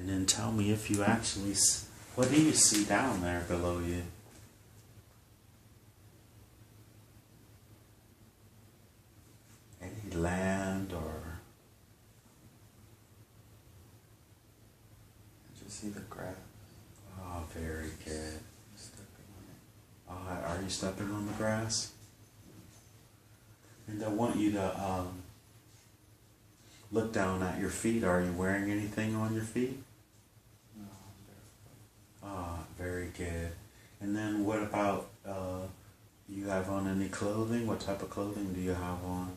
And then tell me if you actually, what do you see down there below you? Any land or... Did you see the grass? Oh, very good. Stepping on it. Are you stepping on the grass? And I want you to look down at your feet. Are you wearing anything on your feet? No, I'm barefoot. Ah, very good. And then what about, you have on any clothing? What type of clothing do you have on?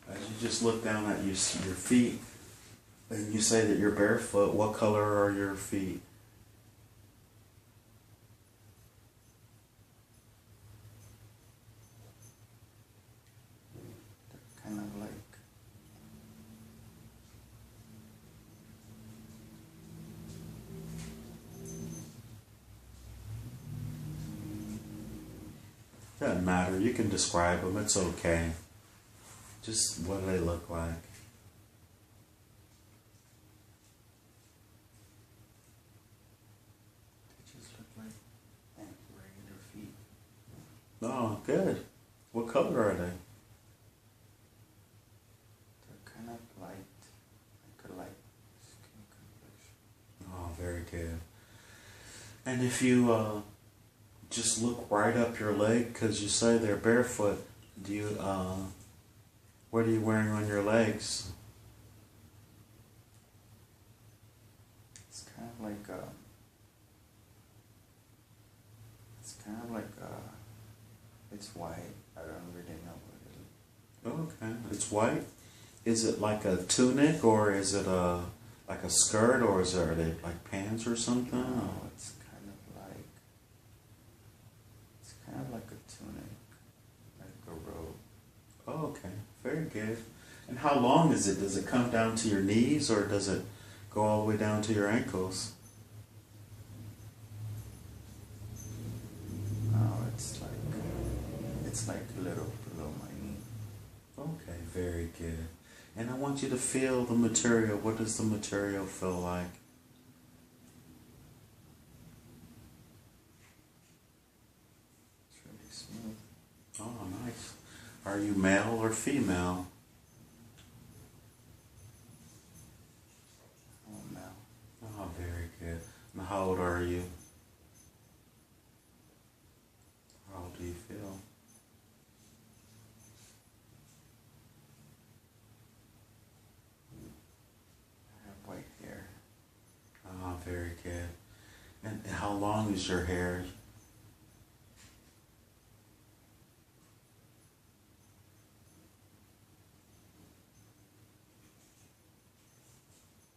As you just look down at your feet, and you say that you're barefoot, what color are your feet? They're kind of like... Doesn't matter, you can describe them, it's okay. Just what do they look like? They just look like regular feet. Oh, good. What color are they? They're kind of light, like a light skin complexion. Oh, very good. And if you just look right up your leg, because you say they're barefoot, do you, what are you wearing on your legs? It's kind of like it's white. I don't really know what it is. Okay, it's white. Is it like a tunic, or is it like a skirt, or is it, are they like pants or something? No, it's kind of like a tunic, like a robe. Oh, okay, very good. And how long is it? Does it come down to your knees, or does it go all the way down to your ankles? No, it's like a little below my knee. Okay, very good. And I want you to feel the material. What does the material feel like? It's really smooth. Oh, nice. Are you male or female? Oh, no. Oh, very good. And how old are you? How old do you feel? I have white hair. Oh, very good. And how long is your hair?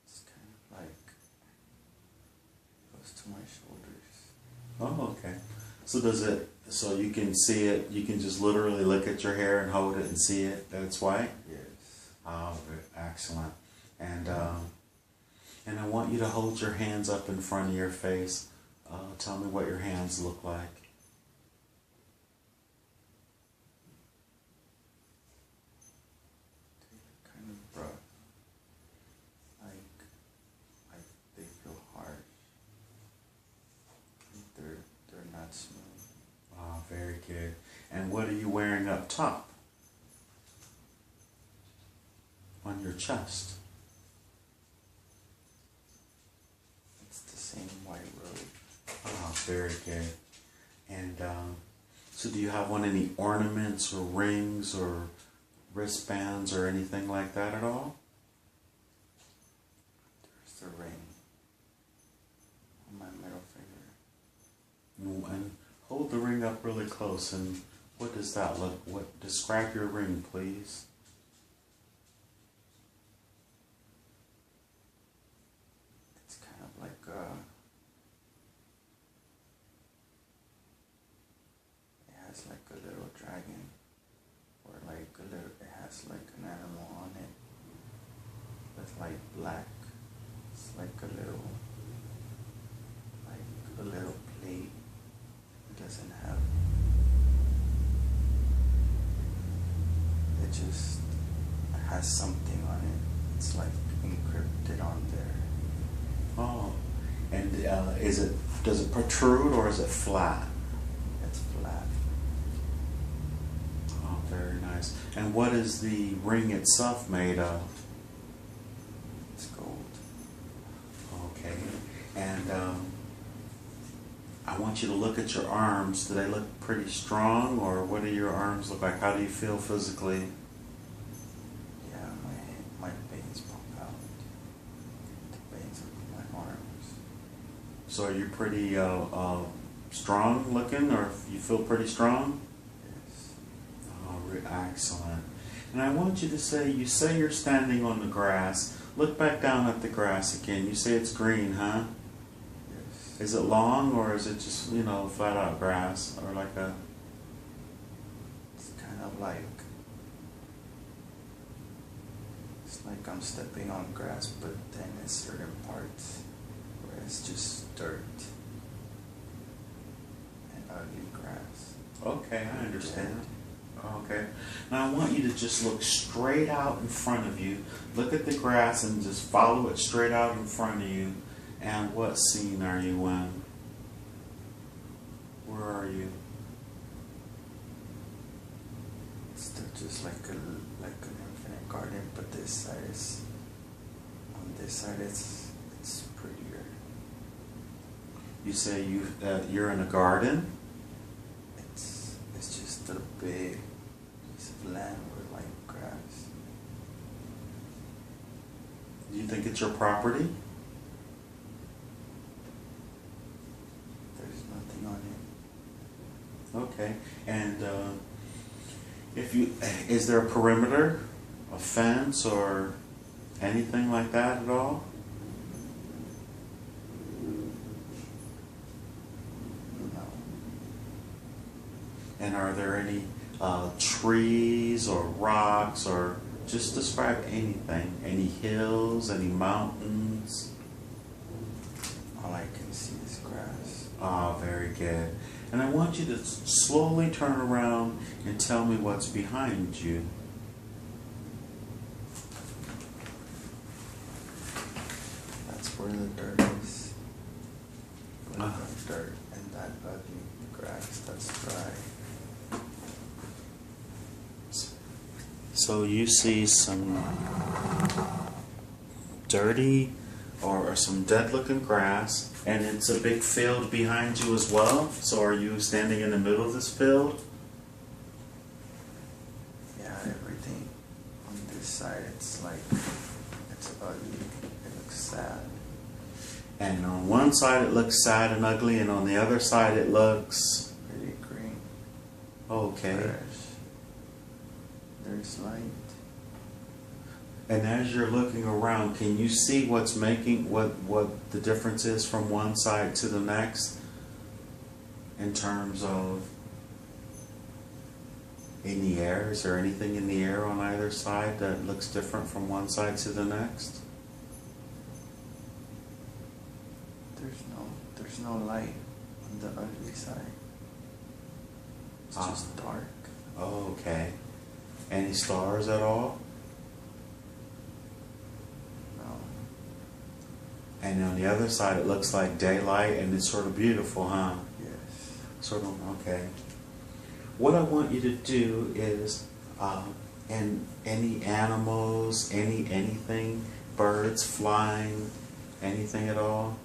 It's kind of like goes to my shoulders. Oh, okay. So does it, so you can see it, you can just literally look at your hair and hold it and see it, that it's white? Yes. Oh, excellent. And I want you to hold your hands up in front of your face. Tell me what your hands look like. They're kind of rough. Like they feel hard. They're not smooth. Oh, very good. And what are you wearing up top? On your chest? It's the same white robe. Oh, very good. And so do you have on any ornaments or rings or wristbands or anything like that at all? There's the ring on my middle finger. And hold the ring up really close. And what does that look? What? Describe your ring, please. It's kind of like it has like a little dragon, or like a little. It has like an animal on it with like black. It's like a little just has something on it. It's like encrypted on there. Oh, and does it protrude or is it flat? It's flat. Oh, very nice. And what is the ring itself made of? It's gold. Okay. And I want you to look at your arms. Do they look pretty strong, or what do your arms look like? How do you feel physically? Yeah, my veins pop out. The veins of my arms. So are you pretty strong looking, or you feel pretty strong? Yes. Oh, excellent. And I want you to you say you're standing on the grass. Look back down at the grass again. You say it's green, huh? Yes. Is it long, or is it just, flat out grass, or like a... It's kind of like, it's like I'm stepping on grass, but then in certain parts where it's just dirt and ugly grass. Okay, I understand. Okay. Now I want you to just look straight out in front of you. Look at the grass and just follow it straight out in front of you. And what scene are you in? Where are you? It's still just like an infinite garden, but this side is, on this side it's prettier. You say you're in a garden? It's just a big piece of land with like grass. Do you think it's your property? There's nothing on it. Okay. And is there a perimeter, a fence, or anything like that at all? No. And are there any trees or rocks, or just describe anything? Any hills, any mountains? All I can see is grass. Ah, very good. And I want you to slowly turn around and tell me what's behind you. That's where the dirt is. Where the dirt and that ugly grass that's dry. So you see some dirty or some dead looking grass, and it's a big field behind you as well. So are you standing in the middle of this field? Yeah, everything on this side it's ugly. It looks sad. And on one side it looks sad and ugly, and on the other side it looks Pretty green. okay. Fresh. There's light. And as you're looking around, can you see what's making what the difference is from one side to the next in terms of in the air? Is there anything in the air on either side that looks different from one side to the next? There's no light on the ugly side. It's just dark. Oh, okay. Any stars at all? No. And on the other side it looks like daylight, and it's sort of beautiful, huh? Yes. Sort of, okay. What I want you to do is, and any animals, anything, birds flying, anything at all?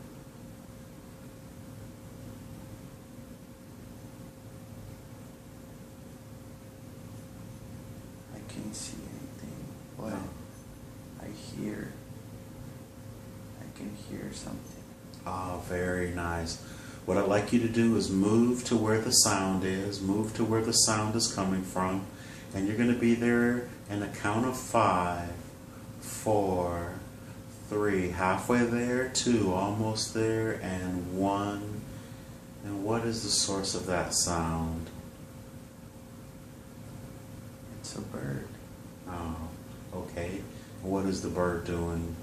I can't see anything, but No. I can hear something. Ah, very nice. What I'd like you to do is move to where the sound is, move to where the sound is coming from, and you're going to be there in a count of 5, 4, 3, halfway there, 2, almost there, and 1. And what is the source of that sound? It's a bird. Oh, okay. What is the bird doing?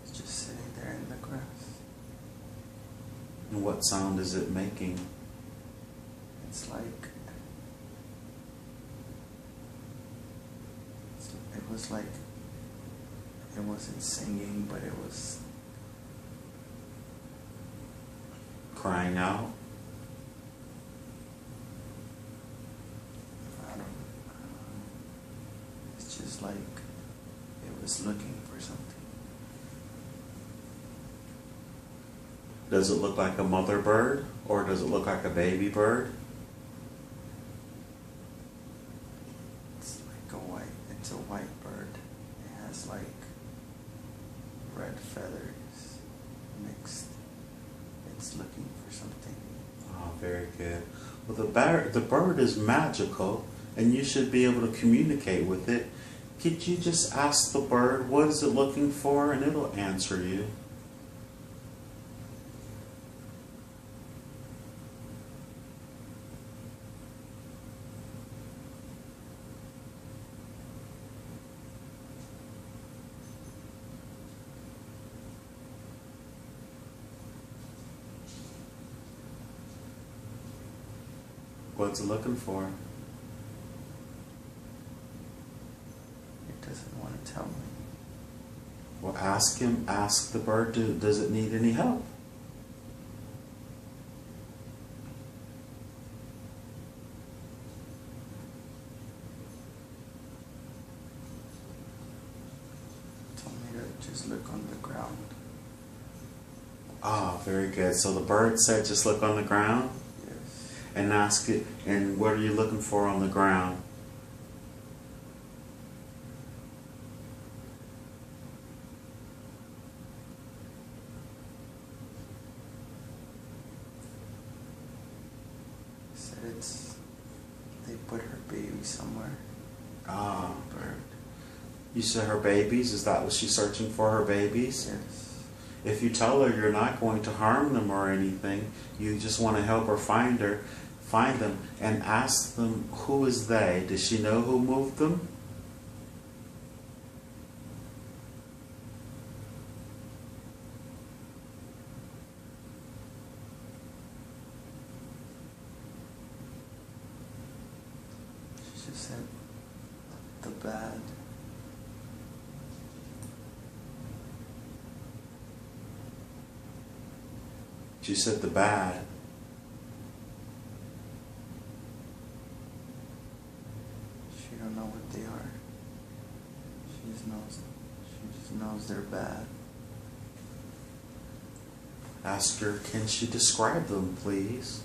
It's just sitting there in the grass. And what sound is it making? It's like was like, it wasn't singing, but it was crying out. I don't, it's just like it was looking for something. Does it look like a mother bird, or does it look like a baby bird? It's a white bird. It has like red feathers mixed. It's looking for something. Oh, very good. Well, the bird is magical, and you should be able to communicate with it. Could you just ask the bird, what is it looking for, and it'll answer you. What's it looking for? It doesn't want to tell me. Well, ask the bird, does it need any help? It told me to just look on the ground. Ah, very good. So the bird said just look on the ground? Yes. And ask it, and what are you looking for on the ground? Said they put her baby somewhere. Ah, Bird. you said her babies? Is that what she's searching for, her babies? Yes. If you tell her you're not going to harm them or anything, you just want to help her find them, and ask them, who is they? Does she know who moved them? She just said the bad. She said the bad. She don't know what they are. She just knows they're bad. Ask her, can she describe them, please?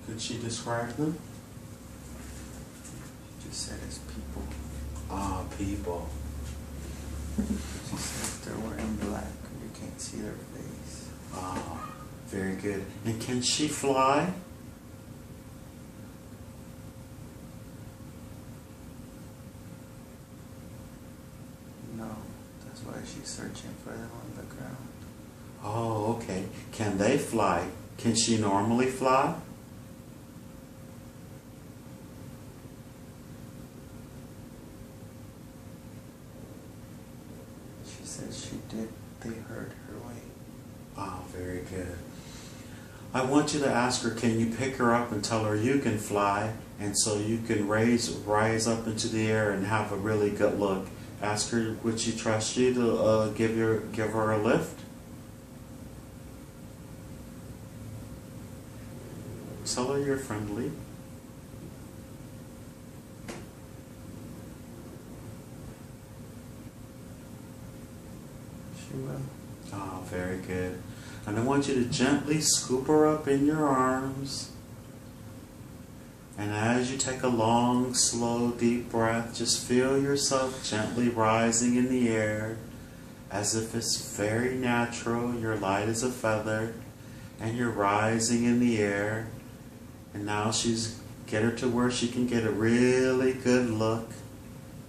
Could she describe them? She just said it's people. Ah, people. She said they're wearing black. You can't see their face. Ah, very good. And can she fly? No, that's why she's searching for them on the ground. Oh, okay. Can they fly? Can she normally fly? She said she did. They heard her way. Ah, very good. I want you to ask her, can you pick her up and tell her you can fly, and so you can rise up into the air and have a really good look. Ask her, would she trust you to give her a lift? Tell her you're friendly. She will. Oh, very good. And I want you to gently scoop her up in your arms. And as you take a long, slow, deep breath, just feel yourself gently rising in the air as if it's very natural. You're light as a feather and you're rising in the air. And now get her to where she can get a really good look.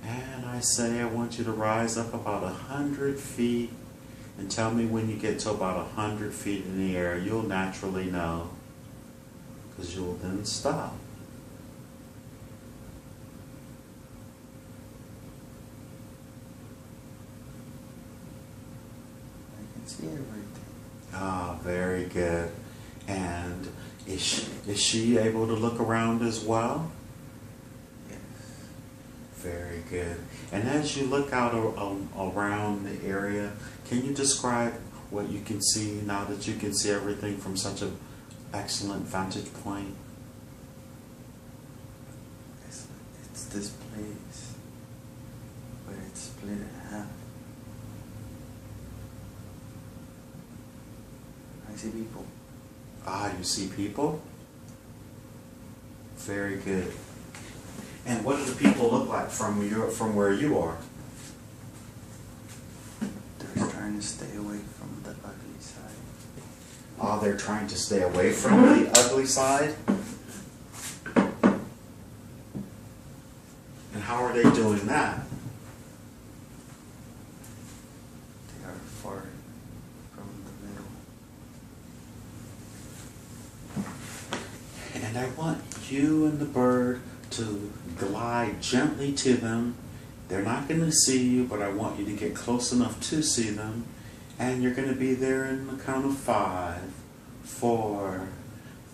And I say I want you to rise up about 100 feet. And tell me when you get to about 100 feet in the air, you'll naturally know. because you'll then stop. I can see everything. Ah, very good. And is she able to look around as well? Yes. Very good. And as you look out around the area, can you describe what you can see now that you can see everything from such an excellent vantage point? It's this place, but it's split in half. I see people. Ah, you see people? Very good. And what do the people look like from where you are? They're trying to stay away from the ugly side. Ah, they're trying to stay away from the ugly side? And how are they doing that? They are far from the middle. And I want you and the bird to glide gently to them. They're not going to see you, but I want you to get close enough to see them. And you're going to be there in the count of 5, 4,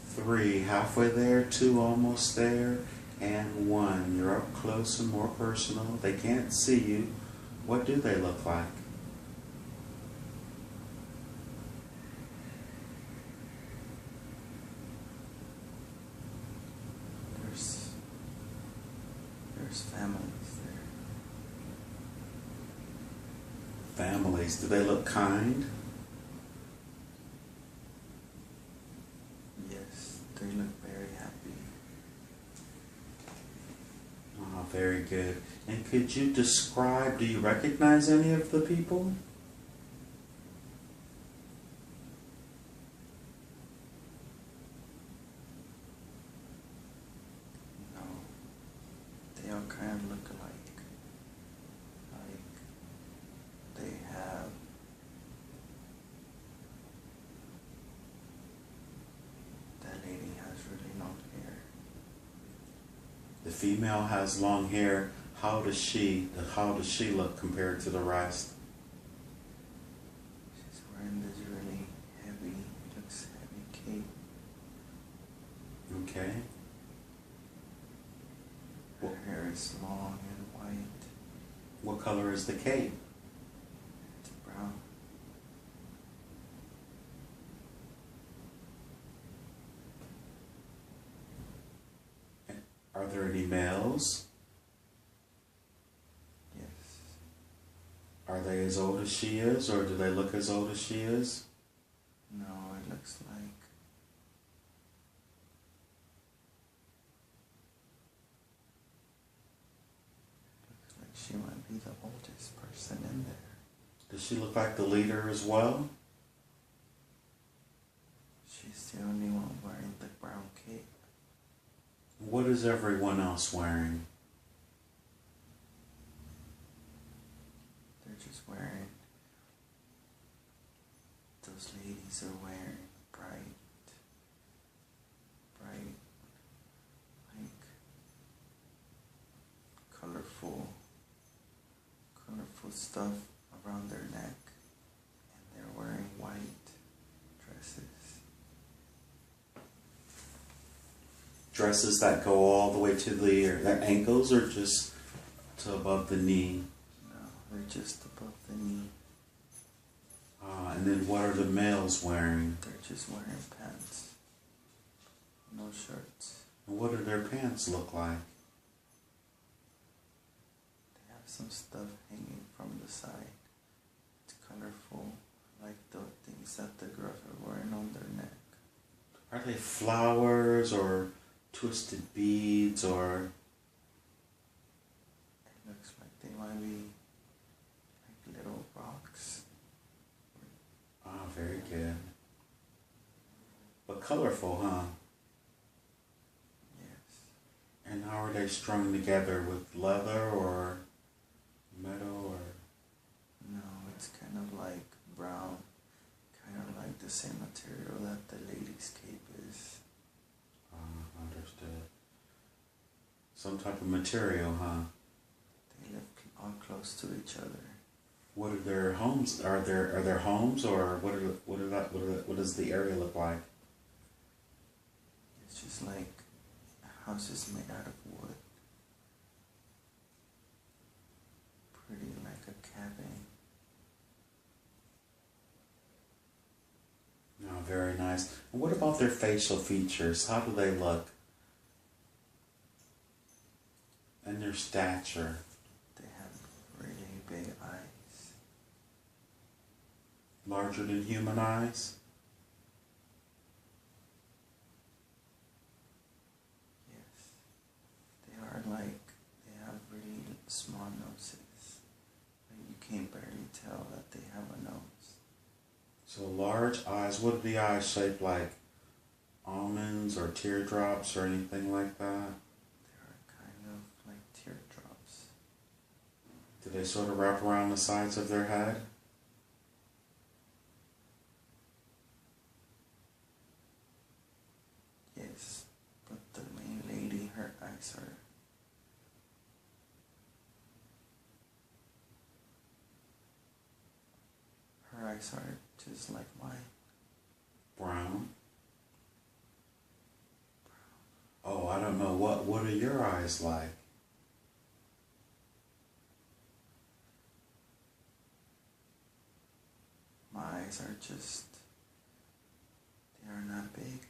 3, halfway there, 2, almost there, and 1. You're up close and more personal. They can't see you. What do they look like? There's families there. Families. Do they look kind? Yes, they look very happy. Ah, very good. And could you describe, do you recognize any of the people? No, they all kind of look alike. Like they have that lady has really long hair. The female has long hair. How does she look compared to the rest? She's wearing this really heavy, looks heavy cape. Okay. Her hair is long and white. What color is the cape? It's brown. Are there any males? Yes. Are they as old as she is, or do they look as old as she is? No, it looks like she might be the oldest person in there. Does she look like the leader as well? She's the only one wearing the brown cape. What is everyone else wearing? They're just wearing, those ladies are wearing bright, like colorful stuff around their neck, and they're wearing white dresses. Dresses that go all the way to their ankles, or just to above the knee? No, they're just above the knee. And then what are the males wearing? They're just wearing pants, no shirts. And what do their pants look like? They have some stuff hanging from the side. It's colorful, like the things that the girls are wearing on their neck. Are they flowers or twisted beads, or? It looks like they might be like little rocks. Ah, very good. But colorful, huh? Yes. And how are they strung together, with leather or metal, or? No, it's kind of like brown, kind of like the same material that the lady's cape is. Ah, Some type of material, huh? They live all close to each other. What are their homes? Are there homes, or what does the area look like? It's just like houses made out of wood. Pretty like a cabin. Oh, very nice. And what about their facial features? How do they look? And their stature? They have really big eyes. Larger than human eyes? Yes. They have really small noses. Like you can't barely tell that they have a nose. So large eyes. What are the eyes shaped like? Almonds or teardrops or anything like that? Teardrops. Do they sort of wrap around the sides of their head? Yes, but the main lady, her eyes are just like mine. Brown? Oh, I don't know. What are your eyes like? My eyes are just, they are not big.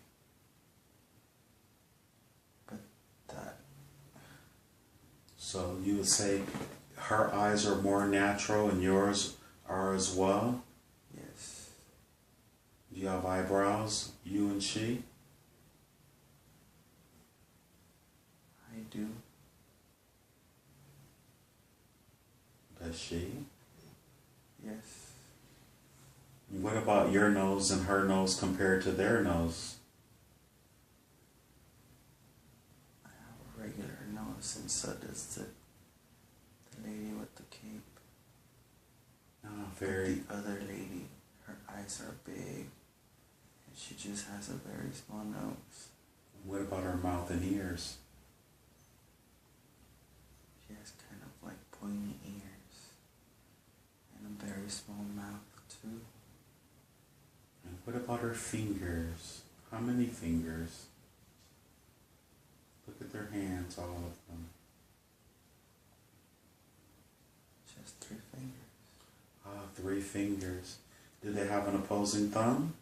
But that. So you would say her eyes are more natural and yours are as well? Yes. Do you have eyebrows, you and she? I do. Does she? Yes. What about your nose and her nose compared to their nose? I have a regular nose, and so does the lady with the cape. Oh, very. But the other lady, her eyes are big, and she just has a very small nose. What about her mouth and ears? She has kind of like pointy ears, and a very small mouth too. And what about her fingers? How many fingers? Look at their hands, all of them. Just 3 fingers. Ah, 3 fingers. Do they have an opposing thumb?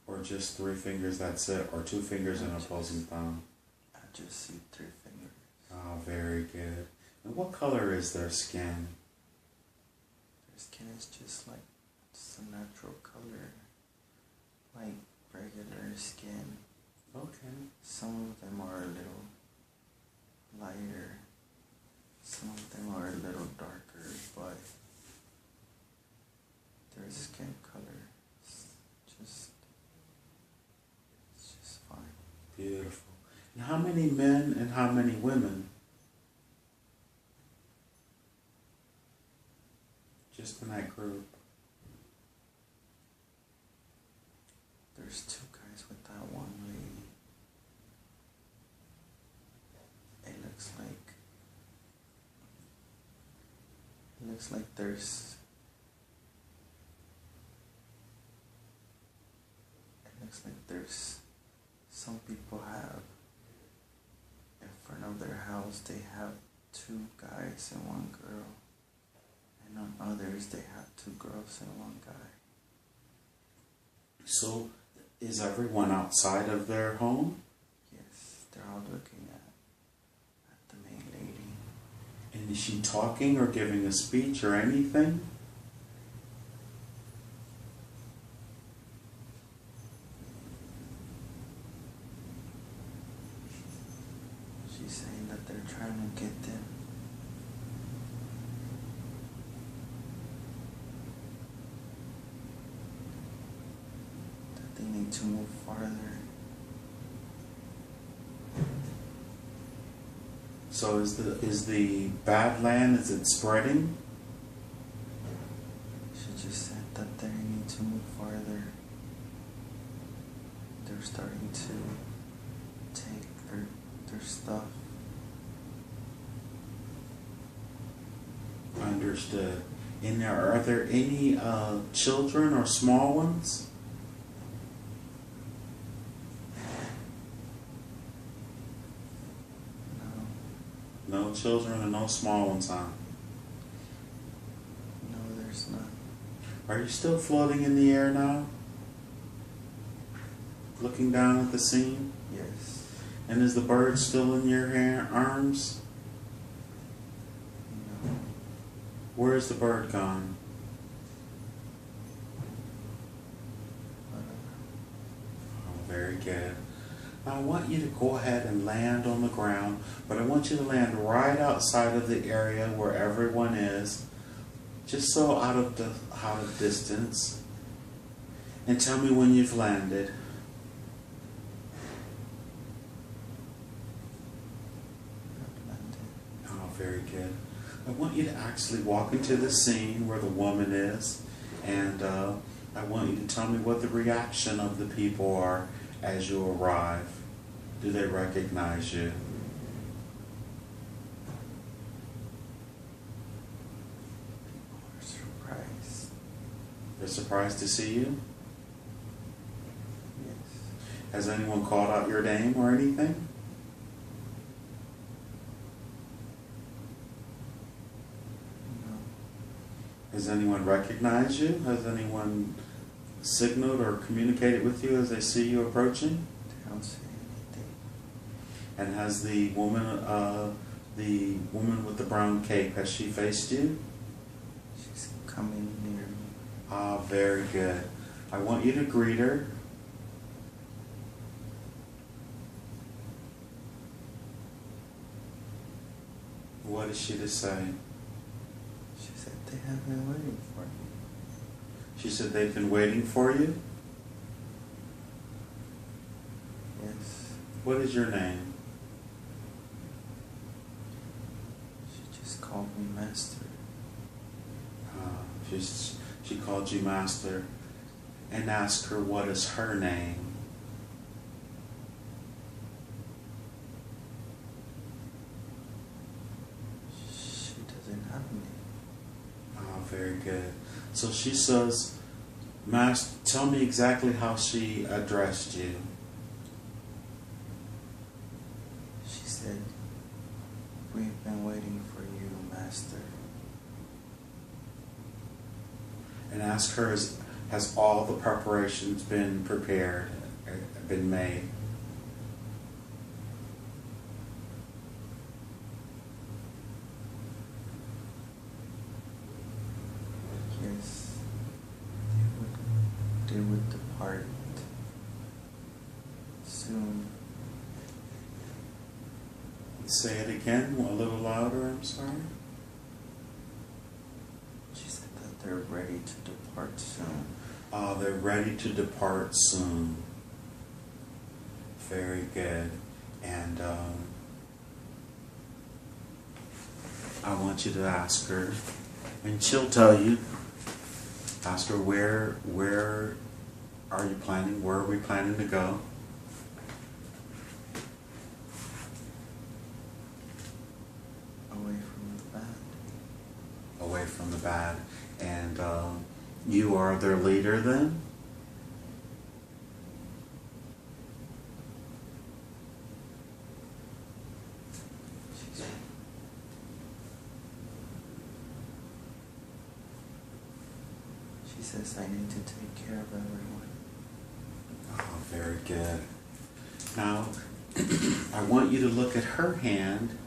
Or just 3 fingers, that's it? Or 2 fingers and an opposing thumb? I just see 3 fingers. Ah, very good. And what color is their skin? Their skin is just like, it's a natural color. Like regular skin. Okay. Some of them are a little lighter. Some of them are a little darker, but their skin color is just fine. Beautiful. And how many men and how many women? Just in that group. There's 2 guys with that one lady. It looks like there's some people have in front of their house they have 2 guys and 1 girl. And on others they have 2 girls and 1 guy. So, is everyone outside of their home? Yes, they're all looking at the main lady. And is she talking or giving a speech or anything? She's saying that they're trying to get them. That they need to move farther. So is the bad land, is it spreading? She just said that they need to move farther. They're starting to take their stuff. Understood. And are there any children or small ones? No. No children and no small ones, huh? No, there's not. Are you still floating in the air now? Looking down at the scene? Yes. And is the bird still in your arms? No. Where is the bird gone? Oh, very good. Now I want you to go ahead and land on the ground, but I want you to land right outside of the area where everyone is, just so out of distance. And tell me when you've landed. Oh, very good. I want you to actually walk into the scene where the woman is, and I want you to tell me what the reaction of the people are as you arrive. Do they recognize you? People are surprised. They're surprised to see you? Yes. Has anyone called out your name or anything? No. Has anyone recognized you? Has anyone signaled or communicated with you as they see you approaching? They don't say anything. And has the woman with the brown cape, has she faced you? She's coming near me. Ah, very good. I want you to greet her. What is she to say? She said they have been waiting for me. She said they've been waiting for you? Yes. What is your name? She just called me master. She called you master, and asked her what is her name. She doesn't have a name. Ah, very good. So she says, Master, tell me exactly how she addressed you. She said, we've been waiting for you, master. And ask her, has all the preparations been prepared, been made? Yes. They would depart soon. Say it again, a little louder, I'm sorry. She said that they're ready to depart soon. They're ready to depart soon. Very good. And I want you to ask her, and she'll tell you. Ask her where are you planning? Where are we planning to go? Away from the bad. Away from the bad. And you are their leader then? She says I need to take care of everyone. Oh, very good. Now, I want you to look at her hand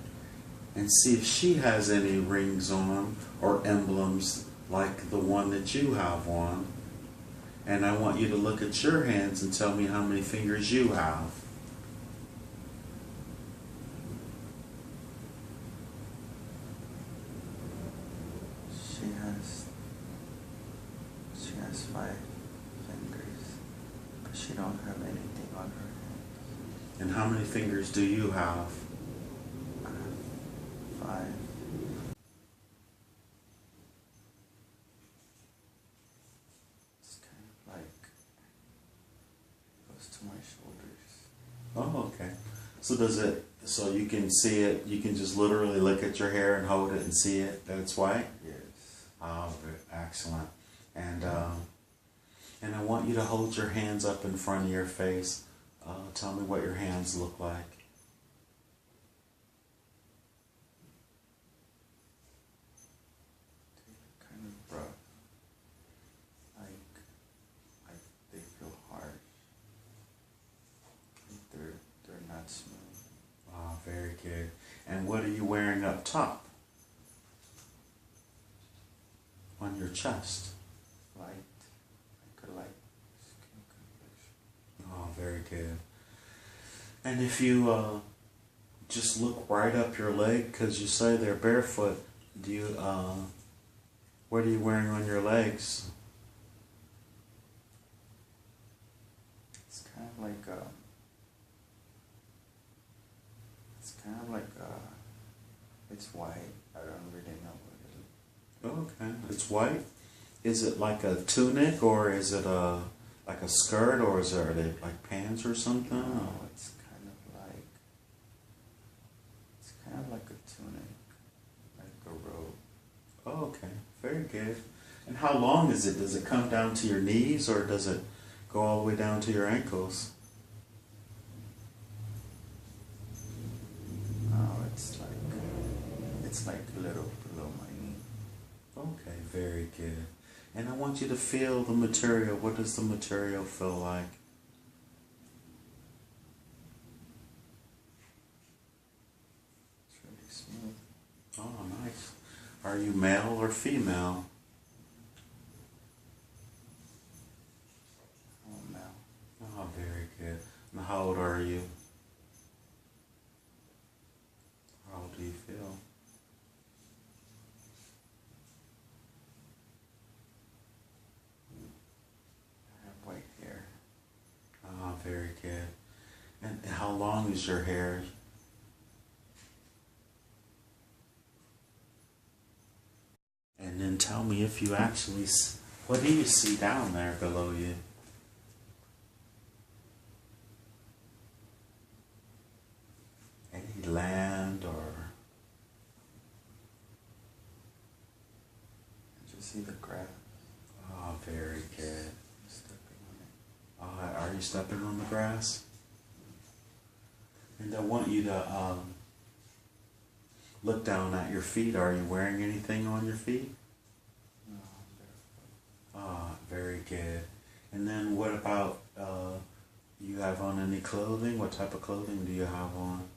and see if she has any rings on or emblems like the one that you have on. And I want you to look at your hands and tell me how many fingers you have. She has 5 fingers, but she don't have anything on her hand. And how many fingers do you have? I have 5. It's kind my shoulders. Oh, okay. So you can see it, you can just literally look at your hair and hold it and see it, that it's white? Yes. Oh, excellent. And I want you to hold your hands up in front of your face. Tell me what your hands look like. They look kind of rough. Like they feel harsh. Like they're not smooth. Oh, very good. And what are you wearing up top? On your chest? Light. Like a light skin complexion. Oh, very good. And if you just look right up your leg, because you say they're barefoot, what are you wearing on your legs? It's kind of like it's white. I don't really know what it is. Okay, it's white. Is it like a tunic, or is it like a skirt, or are they like pants or something? No, it's kind of like a tunic, like a robe. Oh, okay, very good. And how long is it? Does it come down to your knees, or does it go all the way down to your ankles? No, it's like a little below my knee. Okay, very good. And I want you to feel the material. What does the material feel like? It's really smooth. Oh, nice. Are you male or female? Oh, male. Oh, very good. And how old are you? How old do you feel? I have white hair. Oh, very good. And how long is your hair? And then tell me if you actually, what do you see down there below you? Any land or? I just see the grass. Oh, very good. I'm stepping on it. Are you stepping on the grass? And I want you to look down at your feet. Are you wearing anything on your feet? No, I'm barefoot. Ah, very good. And then what about, you have on any clothing? What type of clothing do you have on?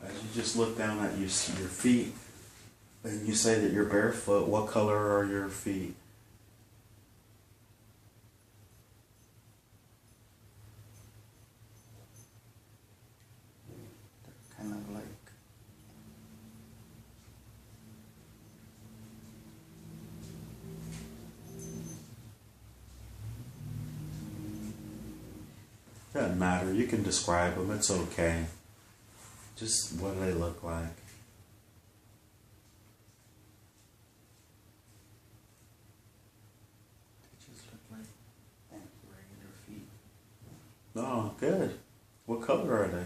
As you just look down at your feet, and you say that you're barefoot, what color are your feet? They're kind of like Doesn't matter. You can describe them. It's okay. Just what do they look like? they just look like regular feet. Oh, good. What color are they?